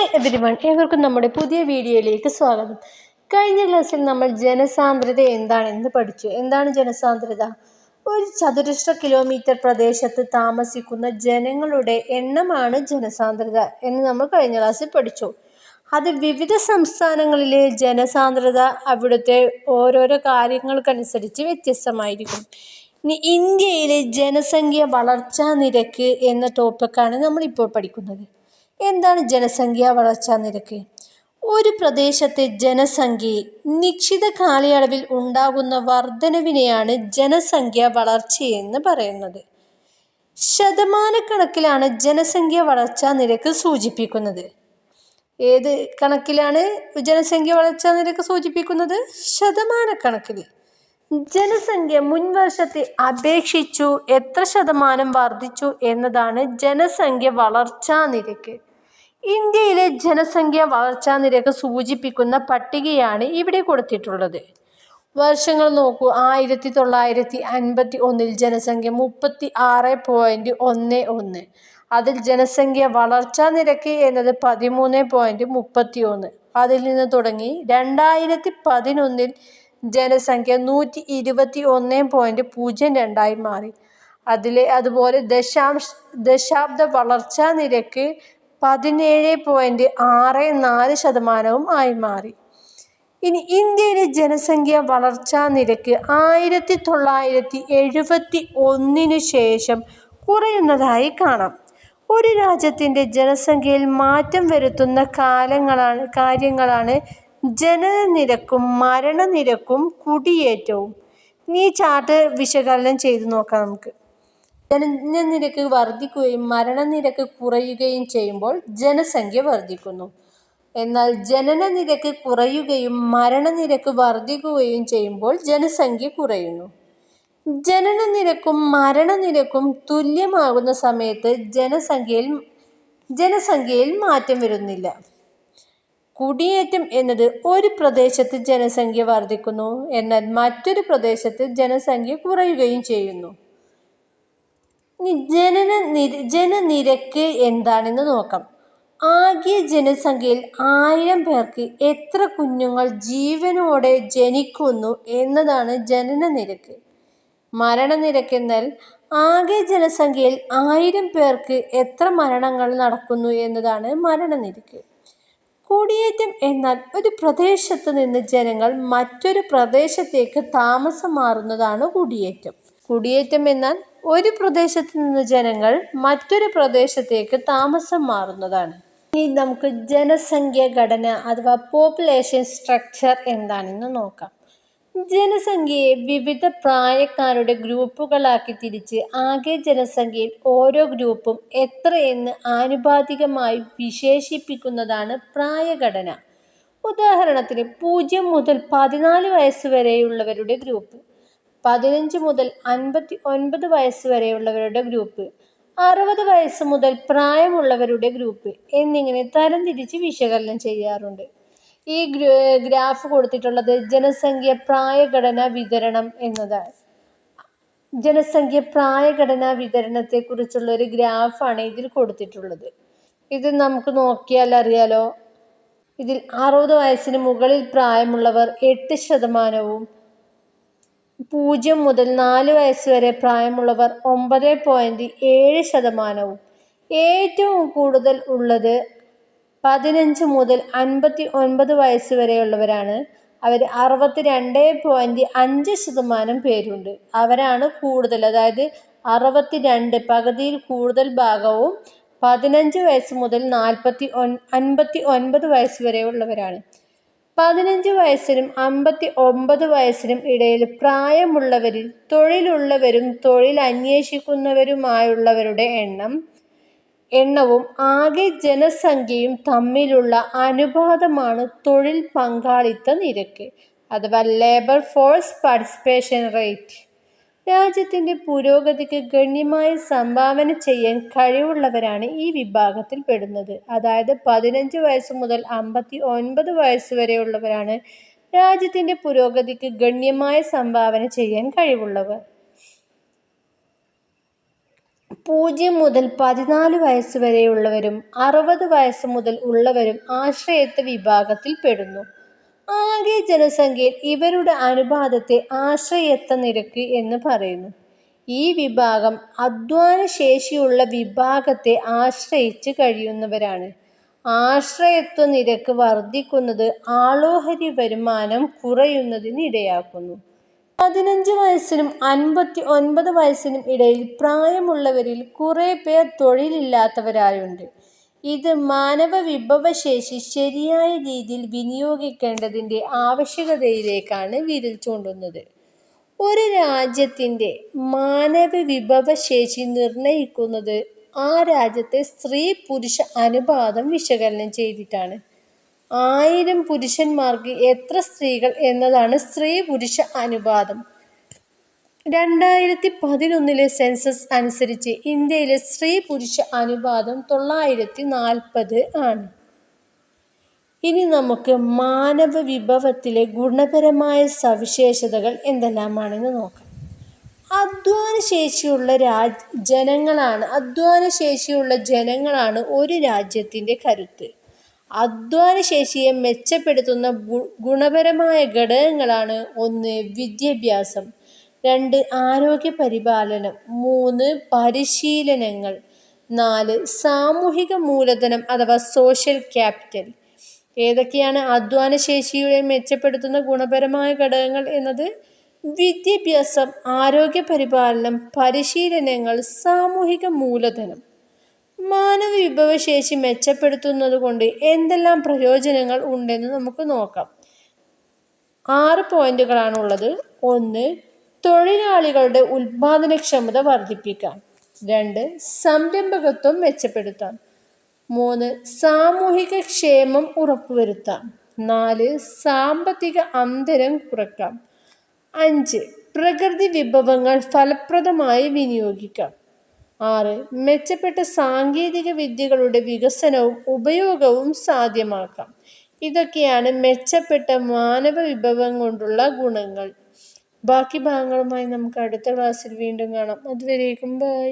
Hi everyone, ഏവർക്കും നമ്മുടെ പുതിയ വീഡിയോയിലേക്ക് സ്വാഗതം. കഴിഞ്ഞ ക്ലാസ്സിൽ നമ്മൾ ജനസാന്ദ്രത എന്താണെന്ന് പഠിച്ചു. എന്താണ് ജനസാന്ദ്രത? ഒരു ചതുരശ്ര കിലോമീറ്റർ പ്രദേശത്ത് താമസിക്കുന്ന ജനങ്ങളുടെ എണ്ണമാണ് ജനസാന്ദ്രത എന്ന് നമ്മൾ കഴിഞ്ഞ ക്ലാസ്സിൽ പഠിച്ചു. അത് വിവിധ സംസ്ഥാനങ്ങളിലെ ജനസാന്ദ്രത അവിടുത്തെ ഓരോരോ കാര്യങ്ങൾക്കനുസരിച്ച് വ്യത്യസ്തമായിരിക്കും. ഇനി ഇന്ത്യയിലെ ജനസംഖ്യ വളർച്ചാ നിരക്ക് എന്ന ടോപ്പിക്കാണ് നമ്മളിപ്പോൾ പഠിക്കുന്നത്. എന്താണ് ജനസംഖ്യാ വളർച്ചാ നിരക്ക്? ഒരു പ്രദേശത്തെ ജനസംഖ്യയിൽ നിശ്ചിത കാലയളവിൽ ഉണ്ടാകുന്ന വർധനവിനെയാണ് ജനസംഖ്യാ വളർച്ചയെന്ന് പറയുന്നത്. ശതമാനക്കണക്കിലാണ് ജനസംഖ്യാ വളർച്ചാ നിരക്ക് സൂചിപ്പിക്കുന്നത്. ഏത് കണക്കിലാണ് ജനസംഖ്യ വളർച്ചാ നിരക്ക് സൂചിപ്പിക്കുന്നത്? ശതമാനക്കണക്കിൽ. ജനസംഖ്യ മുൻ വർഷത്തെ അപേക്ഷിച്ചു എത്ര ശതമാനം വർദ്ധിച്ചു എന്നതാണ് ജനസംഖ്യ വളർച്ചാ നിരക്ക്. ഇന്ത്യയിലെ ജനസംഖ്യ വളർച്ചാ നിരക്ക് സൂചിപ്പിക്കുന്ന പട്ടികയാണ് ഇവിടെ കൊടുത്തിട്ടുള്ളത്. വർഷങ്ങൾ നോക്കൂ. 1951 ജനസംഖ്യ 36.11. അതിൽ ജനസംഖ്യ വളർച്ചാ നിരക്ക് എന്നത് 13.31. അതിൽ നിന്ന് തുടങ്ങി 2011 ജനസംഖ്യ 121.02 മാറി. അതുപോലെ ദശാബ്ദ വളർച്ചാ നിരക്ക് 17.64% ആയി മാറി. ഇനി ഇന്ത്യയിലെ ജനസംഖ്യ വളർച്ചാ നിരക്ക് 1971 ശേഷം കുറയുന്നതായി കാണാം. ഒരു രാജ്യത്തിൻ്റെ ജനസംഖ്യയിൽ മാറ്റം വരുത്തുന്ന കാര്യങ്ങളാണ് ജനനനിരക്കും മരണനിരക്കും കുടിയേറ്റവും. ഈ ചാർട്ട് വിശകലനം ചെയ്ത് നോക്കാം നമുക്ക്. ജനനനിരക്ക് വർദ്ധിക്കുകയും മരണനിരക്ക് കുറയുകയും ചെയ്യുമ്പോൾ ജനസംഖ്യ വർദ്ധിക്കുന്നു. എന്നാൽ ജനനനിരക്ക് കുറയുകയും മരണനിരക്ക് വർദ്ധിക്കുകയും ചെയ്യുമ്പോൾ ജനസംഖ്യ കുറയുന്നു. ജനനനിരക്കും മരണനിരക്കും തുല്യമാകുന്ന സമയത്ത് ജനസംഖ്യയിൽ മാറ്റം വരുന്നില്ല. കുടിയേറ്റം എന്നത് ഒരു പ്രദേശത്ത് ജനസംഖ്യ വർദ്ധിക്കുന്നു, എന്നാൽ മറ്റൊരു പ്രദേശത്ത് ജനസംഖ്യ കുറയുകയും ചെയ്യുന്നു. ഇനി ജനനിരക്ക് എന്താണെന്ന് നോക്കാം. ആകെ ജനസംഖ്യയിൽ 1000 പേർക്ക് എത്ര കുഞ്ഞുങ്ങൾ ജീവനോടെ ജനിക്കുന്നു എന്നതാണ് ജനനനിരക്ക്. മരണനിരക്ക് എന്നാൽ ആകെ ജനസംഖ്യയിൽ 1000 പേർക്ക് എത്ര മരണങ്ങൾ നടക്കുന്നു എന്നതാണ് മരണനിരക്ക്. കുടിയേറ്റം എന്നാൽ ഒരു പ്രദേശത്ത് നിന്ന് ജനങ്ങൾ മറ്റൊരു പ്രദേശത്തേക്ക് താമസം മാറുന്നതാണ് കുടിയേറ്റം. കുടിയേറ്റം എന്നാൽ ഒരു പ്രദേശത്ത് നിന്ന് ജനങ്ങൾ മറ്റൊരു പ്രദേശത്തേക്ക് താമസം മാറുന്നതാണ്. ഇനി നമുക്ക് ജനസംഖ്യ ഘടന അഥവാ പോപ്പുലേഷൻ സ്ട്രക്ചർ എന്താണെന്ന് നോക്കാം. ജനസംഖ്യയെ വിവിധ പ്രായക്കാരുടെ ഗ്രൂപ്പുകളാക്കി തിരിച്ച് ആകെ ജനസംഖ്യയിൽ ഓരോ ഗ്രൂപ്പും എത്ര എന്ന് ആനുപാതികമായി വിശേഷിപ്പിക്കുന്നതാണ് പ്രായഘടന. ഉദാഹരണത്തിന് 0 മുതൽ 14 വയസ്സ് വരെയുള്ളവരുടെ ഗ്രൂപ്പ്, 15 മുതൽ 59 വയസ്സ് വരെയുള്ളവരുടെ ഗ്രൂപ്പ്, 60 വയസ്സ് മുതൽ പ്രായമുള്ളവരുടെ ഗ്രൂപ്പ് എന്നിങ്ങനെ തരംതിരിച്ച് വിശകലനം ചെയ്യാറുണ്ട്. ഈ ഗ്രാഫ് കൊടുത്തിട്ടുള്ളത് ജനസംഖ്യ പ്രായഘടന വിതരണം എന്നതാണ്. ജനസംഖ്യ പ്രായഘടന വിതരണത്തെക്കുറിച്ചുള്ള ഒരു ഗ്രാഫാണ് ഇതിൽ കൊടുത്തിട്ടുള്ളത്. ഇത് നമുക്ക് നോക്കിയാൽ അറിയാലോ. ഇതിൽ 60 വയസ്സിന് മുകളിൽ പ്രായമുള്ളവർ 8%, 0 മുതൽ 4 വയസ്സ് വരെ പ്രായമുള്ളവർ 9.7%, ഏറ്റവും കൂടുതൽ ഉള്ളത് 15 മുതൽ 59 വയസ്സ് വരെയുള്ളവരാണ്. അവർ 62.5% പേരുണ്ട്. അവരാണ് കൂടുതൽ, അതായത് 62, പകുതിയിൽ കൂടുതൽ ഭാഗവും 15 വയസ്സ് മുതൽ 59 വയസ്സ് വരെയുള്ളവരാണ്. 15 വയസ്സിനും 59 വയസ്സിനും ഇടയിൽ പ്രായമുള്ളവരിൽ തൊഴിലുള്ളവരും തൊഴിൽ അന്വേഷിക്കുന്നവരുമായുള്ളവരുടെ എണ്ണവും ആകെ ജനസംഖ്യയും തമ്മിലുള്ള അനുപാതമാണ് തൊഴിൽ പങ്കാളിത്ത നിരക്ക് അഥവാ ലേബർ ഫോഴ്സ് പാർട്ടിസിപ്പേഷൻ റേറ്റ്. രാജ്യത്തിൻ്റെ പുരോഗതിക്ക് ഗണ്യമായ സംഭാവന ചെയ്യാൻ കഴിവുള്ളവരാണ് ഈ വിഭാഗത്തിൽ പെടുന്നത്. അതായത് 15 വയസ്സ് മുതൽ 59 വയസ്സ് വരെയുള്ളവരാണ് രാജ്യത്തിൻ്റെ പുരോഗതിക്ക് ഗണ്യമായ സംഭാവന ചെയ്യാൻ കഴിവുള്ളവർ. 0 മുതൽ 14 വയസ്സ് വരെയുള്ളവരും 60 വയസ്സ് മുതൽ ഉള്ളവരും ആശ്രയത്വ വിഭാഗത്തിൽ പെടുന്നു. ആകെ ജനസംഖ്യയിൽ ഇവരുടെ അനുപാതത്തെ ആശ്രയത്വ നിരക്ക് എന്ന് പറയുന്നു. ഈ വിഭാഗം അധ്വാനശേഷിയുള്ള വിഭാഗത്തെ ആശ്രയിച്ച് കഴിയുന്നവരാണ്. ആശ്രയത്വ നിരക്ക് വർദ്ധിക്കുന്നത് ആളോഹരി വരുമാനം കുറയുന്നതിന് ഇടയാക്കുന്നു. 15 വയസ്സിനും 59 വയസ്സിനും ഇടയിൽ പ്രായമുള്ളവരിൽ കുറെ പേർ തൊഴിലില്ലാത്തവരായുണ്ട്. ഇത് മാനവ വിഭവശേഷി ശരിയായ രീതിയിൽ വിനിയോഗിക്കേണ്ടതിൻ്റെ ആവശ്യകതയിലേക്കാണ് വിരൽ ചൂണ്ടുന്നത്. ഒരു രാജ്യത്തിൻ്റെ മാനവ വിഭവശേഷി നിർണയിക്കുന്നത് ആ രാജ്യത്തെ സ്ത്രീ പുരുഷ അനുപാതം വിശകലനം ചെയ്തിട്ടാണ്. 1000 പുരുഷന്മാർക്ക് എത്ര സ്ത്രീകൾ എന്നതാണ് സ്ത്രീ പുരുഷ അനുപാതം. 2011 സെൻസസ് അനുസരിച്ച് ഇന്ത്യയിലെ സ്ത്രീ പുരുഷ അനുപാതം 940 ആണ്. ഇനി നമുക്ക് മാനവ വിഭവത്തിലെ ഗുണപരമായ സവിശേഷതകൾ എന്തെല്ലാമാണെന്ന് നോക്കാം. അധ്വാനശേഷിയുള്ള ജനങ്ങളാണ് ഒരു രാജ്യത്തിൻ്റെ കരുത്ത്. അധ്വാനശേഷിയെ മെച്ചപ്പെടുത്തുന്ന ഗുണപരമായ ഘടകങ്ങളാണ്: 1. വിദ്യാഭ്യാസം, 2. ആരോഗ്യ പരിപാലനം, 3. പരിശീലനങ്ങൾ, 4. സാമൂഹിക മൂലധനം അഥവാ സോഷ്യൽ ക്യാപിറ്റൽ. ഏതൊക്കെയാണ് അധ്വാനശേഷിയെ മെച്ചപ്പെടുത്തുന്ന ഗുണപരമായ ഘടകങ്ങൾ എന്നത്? വിദ്യാഭ്യാസം, ആരോഗ്യ പരിപാലനം, പരിശീലനങ്ങൾ, സാമൂഹിക മൂലധനം. മാനവ വിഭവശേഷി മെച്ചപ്പെടുത്തുന്നത് കൊണ്ട് എന്തെല്ലാം പ്രയോജനങ്ങൾ ഉണ്ടെന്ന് നമുക്ക് നോക്കാം. 6 പോയിന്റുകളാണുള്ളത്. 1. തൊഴിലാളികളുടെ ഉൽപാദനക്ഷമത വർദ്ധിപ്പിക്കാം. 2. സംരംഭകത്വം മെച്ചപ്പെടുത്താം. 3. സാമൂഹിക ക്ഷേമം ഉറപ്പുവരുത്താം. 4. സാമ്പത്തിക അന്തരം കുറയ്ക്കാം. 5. പ്രകൃതി വിഭവങ്ങൾ ഫലപ്രദമായി വിനിയോഗിക്കാം. 6. മെച്ചപ്പെട്ട സാങ്കേതിക വിദ്യകളുടെ വികസനവും ഉപയോഗവും സാധ്യമാക്കാം. ഇതൊക്കെയാണ് മെച്ചപ്പെട്ട മാനവ വിഭവം കൊണ്ടുള്ള ഗുണങ്ങൾ. ബാക്കി ഭാഗങ്ങളുമായി നമുക്ക് അടുത്ത ക്ലാസ്സിൽ വീണ്ടും കാണാം. അതുവരേക്കും ബൈ.